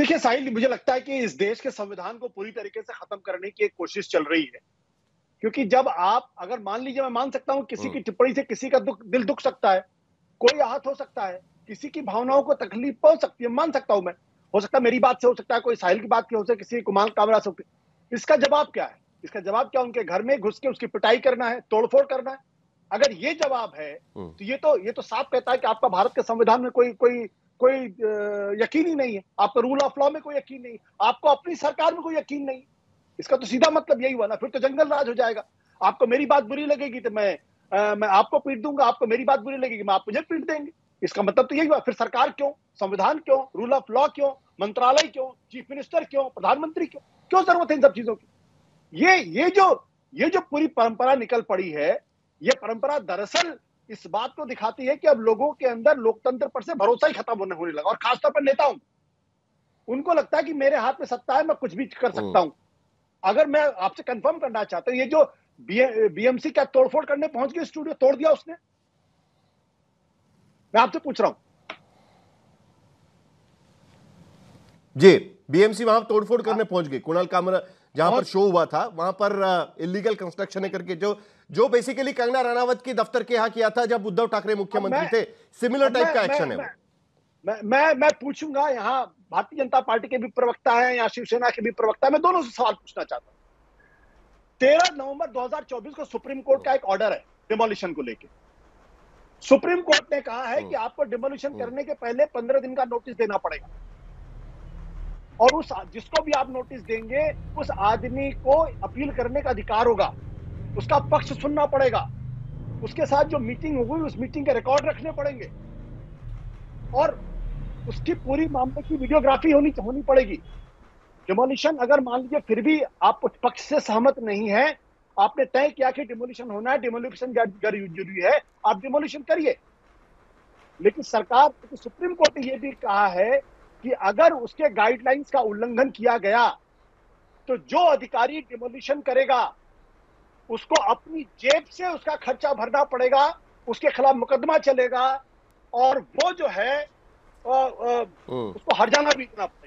देखिए साहिल, मुझे लगता है कि इस देश के संविधान को पूरी तरीके से खत्म करने की एक कोशिश चल रही है। क्योंकि जब आप, अगर मान लीजिए, मैं मान सकता हूं किसी की टिप्पणी से किसी का दिल दुख सकता है, कोई आहत हो सकता है, किसी की भावनाओं को तकलीफ पहुंच सकती है, मान सकता हूं मैं। हो सकता है मेरी बात से हो सकता है, कोई साहिल की बात की हो सकती है, किसी कुमार कामरा से। इसका जवाब क्या है? इसका जवाब क्या? उनके घर में घुस के उसकी पिटाई करना है, तोड़फोड़ करना है? अगर ये जवाब है तो ये तो साफ कहता है कि आपका भारत के संविधान में कोई कोई कोई यकीन ही नहीं है। आपका रूल ऑफ लॉ में कोई यकीन नहीं, आपको अपनी सरकार में कोई यकीन नहीं। इसका तो सीधा मतलब यही हुआ ना, फिर तो जंगल राज हो जाएगा। आपको मेरी बात बुरी लगेगी तो मैं आपको पीट दूंगा, आपको मेरी बात बुरी लगेगी, मैं आप मुझे पीट देंगे। इसका मतलब तो यही हुआ। फिर सरकार क्यों? संविधान क्यों? रूल ऑफ लॉ क्यों? मंत्रालय क्यों? चीफ मिनिस्टर क्यों? प्रधानमंत्री क्यों? क्यों जरूरत है इन सब चीजों की? ये जो पूरी परंपरा निकल पड़ी है, ये परंपरा दरअसल इस बात को दिखाती है कि अब लोगों के अंदर लोकतंत्र पर से भरोसा ही खत्म होने लगा। और खासतौर पर नेताओं, उनको लगता है कि मेरे हाथ में सत्ता है, मैं कुछ भी कर सकता हूं। अगर मैं आपसे कंफर्म करना चाहता हूं, ये जो बीएमसी क्या तोड़फोड़ करने पहुंच गई, स्टूडियो तोड़ दिया उसने? मैं आपसे पूछ रहा हूं। जी, बीएमसी वहां तोड़फोड़ करने पहुंच गई। कुणाल कामरा जहां पर शो हुआ था, वहां पर इलीगल कंस्ट्रक्शन है करके जो बेसिकली कंगना रनावत के दफ्तर के यहां किया था जब उद्धव ठाकरे मुख्यमंत्री थे, सिमिलर टाइप का एक्शन है वो। मैं पूछूंगा, यहाँ भारतीय जनता पार्टी के भी प्रवक्ता हैं, यहाँ शिवसेना के भी प्रवक्ता हैं, मैं दोनों से सवाल पूछना चाहता हूं। 13 नवंबर 2024 को सुप्रीम कोर्ट का एक ऑर्डर है डिमोलिशन को लेकर। सुप्रीम कोर्ट ने कहा है कि आपको डिमोलिशन करने के पहले 15 दिन का नोटिस देना पड़ेगा, और उस जिसको भी आप नोटिस देंगे उस आदमी को अपील करने का अधिकार होगा, उसका पक्ष सुनना पड़ेगा, उसके साथ जो मीटिंग होगी उस मीटिंग के रिकॉर्ड रखने पड़ेंगे, और उसकी पूरी मामले की वीडियोग्राफी होनी पड़ेगी। डिमोलिशन अगर मान लीजिए फिर भी आप उस पक्ष से सहमत नहीं है, आपने तय किया कि डिमोलिशन होना है, डिमोलिशन जरूरी है, आप डिमोलिशन करिए। लेकिन सरकार, तो सुप्रीम कोर्ट ने यह भी कहा है कि अगर उसके गाइडलाइंस का उल्लंघन किया गया तो जो अधिकारी डिमोलिशन करेगा उसको अपनी जेब से उसका खर्चा भरना पड़ेगा, उसके खिलाफ मुकदमा चलेगा, और वो जो है उसको हर्जाना भी देना पड़ेगा।